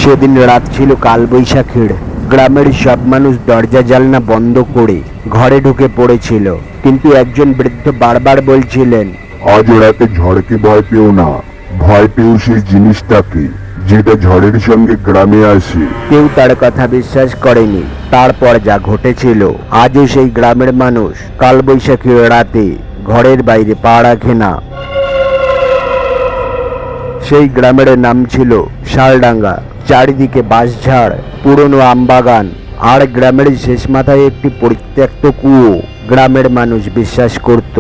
সেদিন রাত ছিল কালবৈশাখীর। গ্রামের সব মানুষ দরজা জানলা বন্ধ করে ঘরে ঢুকে পড়েছিল, কিন্তু একজন বৃদ্ধ বারবার বলছিলেন, আজ রাতে ঝড়কে ভয় পেও না, ভয় পেও সেই জিনিসটাকে যেটা ঝড়ের সঙ্গে গ্রামে আসে। কেউ তার কথা বিশ্বাস করেনি। তারপর যা ঘটেছিল, আজও সেই গ্রামের মানুষ কালবৈশাখীর রাতে ঘরের বাইরে পা রাখে না। সেই গ্রামের নাম ছিল শালডাঙ্গা। চারিদিকে বাঁশঝাড়, পুরনো আমবাগান, আর গ্রামের শেষ মাথায় একটি পরিত্যক্ত কুয়ো। গ্রামের মানুষ বিশ্বাস করত,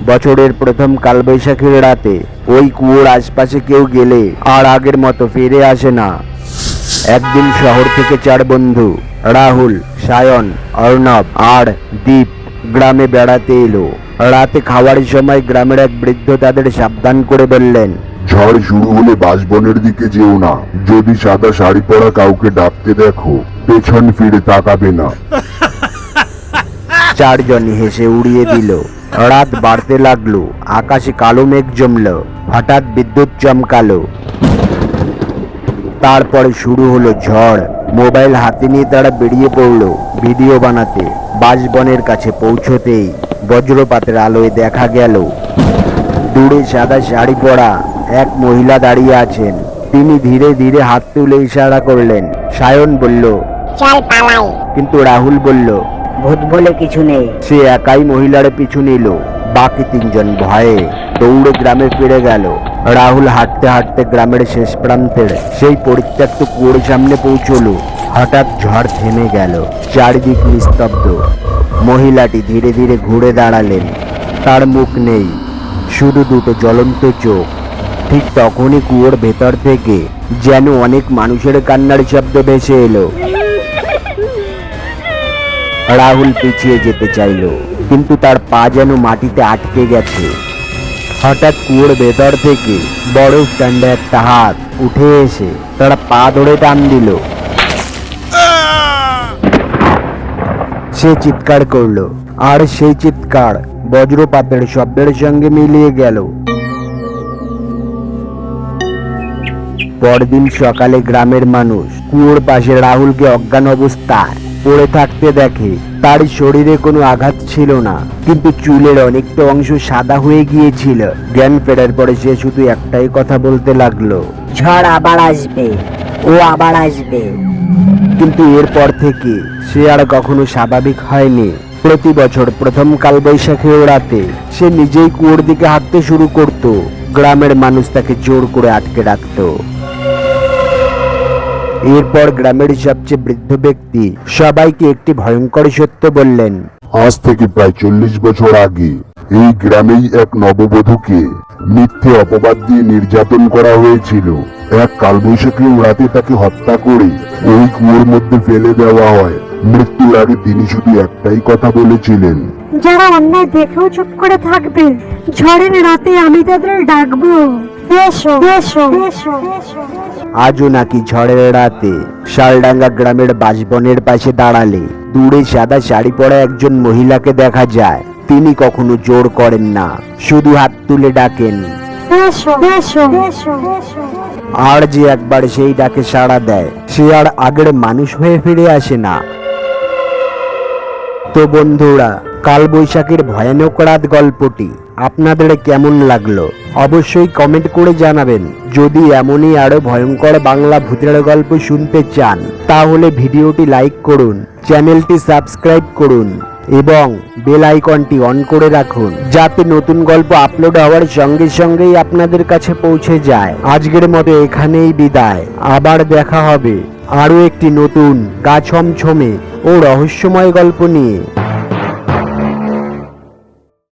বছরের প্রথম কালবৈশাখীর রাতে ওই কুয়োর আশপাশে কেউ গেলে আর আগের মতো ফিরে আসে না। একদিন শহর থেকে 4 বন্ধু, রাহুল, সায়ন, অর্ণব আর দীপ গ্রামে বেড়াতে এলো। রাতে খাওয়ার সময় গ্রামের এক বৃদ্ধ তাদের সাবধান করে বললেন, ঝড় শুরু হলে বাঁশবনের দিকে যেও না। যদি সাদা শাড়ি পরা কাউকে ডাকতে দেখো, পেছন ফিরে তাকাবে না। 4 জন হেসে উড়িয়ে দিল। রাত বাড়তে লাগলো, আকাশে কালো মেঘ জমল, হঠাৎ বিদ্যুৎ চমকালো। তারপরে শুরু হলো ঝড়। মোবাইল হাতে নিয়ে তারা বেরিয়ে পড়লো ভিডিও বানাতে। বাঁশবনের কাছে পৌঁছতেই বজ্রপাতের আলোয় দেখা গেল দূরে সাদা শাড়ি পরা এক মহিলা দাঁড়িয়ে আছেন। তিনি ধীরে ধীরে হাত তুলে ইশারা করলেন। সায়ন বলল, চল পালাই। কিন্তু রাহুল বলল, ভূত বলে কিছু নেই। সে একাই মহিলার পিছু নিল। বাকি 3 জন ভয়ে দৌড়ে গ্রামে ফিরে গেল। রাহুল হাঁটতে হাঁটতে গ্রামের শেষ প্রান্তের সেই পরিত্যক্ত কুয়োর সামনে পৌঁছলো। হঠাৎ ঝড় থেমে গেল, চারিদিক নিস্তব্ধ। মহিলাটি ধীরে ধীরে ঘুরে দাঁড়ালেন। তার মুখ নেই, শুধু 2টো জ্বলন্ত চোখ। ঠিক তখনই কুয়োর ভেতর থেকে যেন অনেক মানুষের কান্নার শব্দ ভেসে এলো। রাহুল পিছিয়ে যেতে চাইল, কিন্তু তার পা যেন মাটিতে আটকে গেছে। হঠাৎ কুয়োর ভেতর থেকে বরফ ঠান্ডা একটা হাত উঠে এসে তারা পা ধরে টান দিল। সে চিৎকার করলো, আর সেই চিৎকার বজ্রপাতের শব্দের সঙ্গে মিলিয়ে গেল। পরদিন সকালে গ্রামের মানুষ কুয়োর পাশে রাহুলকে অজ্ঞান অবস্থায় পড়ে থাকতে দেখে। তার শরীরে কোনো আঘাত ছিল না, কিন্তু চুলের অনেকটা অংশ সাদা হয়ে গিয়েছিল। জ্ঞান ফেরার পরে সে শুধু একটাই কথা বলতে লাগলো, ঝড় আবার আসবে, ও আবার আসবে। কিন্তু এরপর থেকে সে আর কখনো স্বাভাবিক হয়নি। প্রতি বছর প্রথম কালবৈশাখীর রাতে সে নিজেই কুয়োর দিকে হাঁটতে শুরু করত। গ্রামের মানুষ তাকে জোর করে আটকে রাখত। এরপর গ্রামের সবচেয়ে বৃদ্ধ ব্যক্তি সবাইকে একটি ভয়ঙ্কর সত্য বললেন। আজ থেকে প্রায় 40 বছর আগে এই গ্রামেই এক নববধূকে মিথ্যে অপবাদ দিয়ে নির্যাতন করা হয়েছিল। এক কালবৈশাখী রাতে তাকে হত্যা করে ওই কুয়োর মধ্যে ফেলে দেওয়া হয়। মৃত্যুর আগে তিনি শুধু একটাই কথা বলেছিলেন, যারা অন্যায় দেখেও চুপ করে থাকবে, ঝড়ের রাতে আমি তাদের ডাকবো, এসো এসো এসো। আজও নাকি ঝড়ের রাতে শালডাঙ্গা গ্রামের বাঁশবনের পাশে দাঁড়ালে দূরে সাদা শাড়ি পরা একজন মহিলাকে দেখা যায়। তিনি কখনো জোর করেন না, শুধু হাত তুলে ডাকেন। এসো এসো এসো। আর যে একবার সেই ডাকে সাড়া দেয়, সে আর আগের মানুষ হয়ে ফিরে আসে না। তো বন্ধুরা, কালবৈশাখীর ভয়ানক রাত গল্পটি আপনাদের কেমন লাগলো অবশ্যই কমেন্ট করে জানাবেন। যদি এমনই আরো ভয়ঙ্কর বাংলা ভূতের গল্প শুনতে চান, তাহলে ভিডিওটি লাইক করুন, চ্যানেলটি সাবস্ক্রাইব করুন এবং বেল আইকনটি অন করে রাখুন, যাতে নতুন গল্প আপলোড হওয়ার সঙ্গে সঙ্গেই আপনাদের কাছে পৌঁছে যায়। আজকের মতো এখানেই বিদায়। আবার দেখা হবে আরো একটি নতুন গা ছমছমে ও রহস্যময় গল্প নিয়ে।